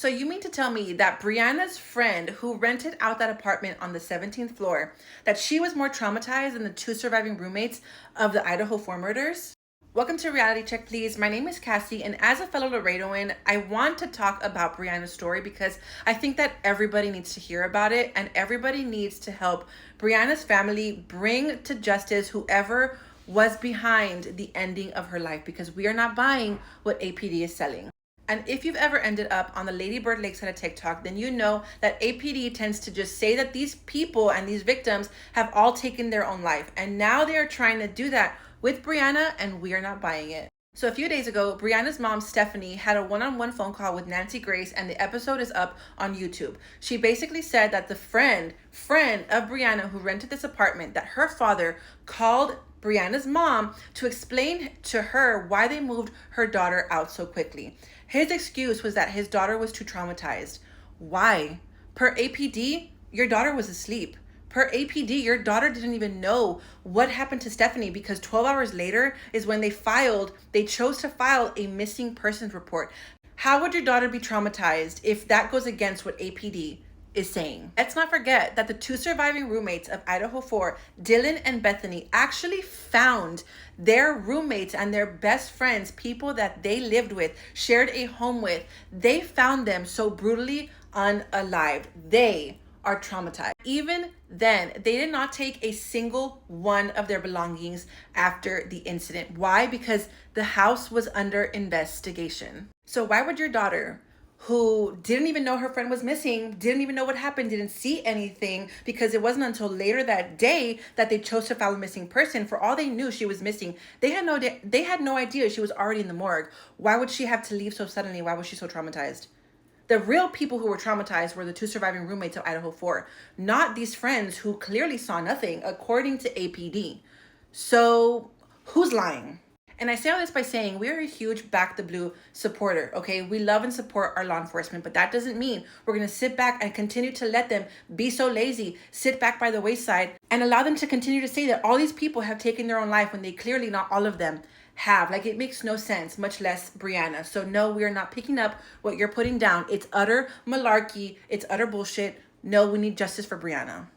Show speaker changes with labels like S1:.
S1: So you mean to tell me that Brianna's friend who rented out that apartment on the 17th floor, that she was more traumatized than the two surviving roommates of the Idaho 4 murders? Welcome to Reality Check, please. My name is Cassie, and as a fellow Laredoan, I want to talk about Brianna's story because I think that everybody needs to hear about it, and everybody needs to help Brianna's family bring to justice whoever was behind the ending of her life, because we are not buying what APD is selling. And if you've ever ended up on the Lady Bird Lakeside of TikTok, then you know that APD tends to just say that these people and these victims have all taken their own life. And now they are trying to do that with Brianna, and we are not buying it. So a few days ago, Brianna's mom, Stephanie, had a one-on-one phone call with Nancy Grace, and the episode is up on YouTube. She basically said that the friend of Brianna who rented this apartment, that her father called Brianna's mom to explain to her why they moved her daughter out so quickly. His excuse was that his daughter was too traumatized. Why? Per APD, your daughter was asleep. Per APD, your daughter didn't even know what happened to Stephanie, because 12 hours later is when they chose to file a missing persons report. How would your daughter be traumatized if that goes against what APD is saying? Let's not forget that the two surviving roommates of Idaho 4, Dylan and Bethany, actually found their roommates and their best friends, people that they lived with, shared a home with. They found them so brutally unalived. They are traumatized. Even then, they did not take a single one of their belongings after the incident. Why? Because the house was under investigation. So why would your daughter, who didn't even know her friend was missing, didn't even know what happened, didn't see anything, because it wasn't until later that day that they chose to file a missing person. For all they knew, she was missing. They had no idea she was already in the morgue. Why would she have to leave so suddenly? Why was she so traumatized? The real people who were traumatized were the two surviving roommates of Idaho 4, not these friends who clearly saw nothing, according to APD. So who's lying? And I say all this by saying we're a huge Back the Blue supporter, okay? We love and support our law enforcement, but that doesn't mean we're gonna sit back and continue to let them be so lazy, sit back by the wayside, and allow them to continue to say that all these people have taken their own life when they clearly, not all of them, have. Like, it makes no sense, much less Brianna. So no, we are not picking up what you're putting down. It's utter malarkey. It's utter bullshit. No, we need justice for Brianna.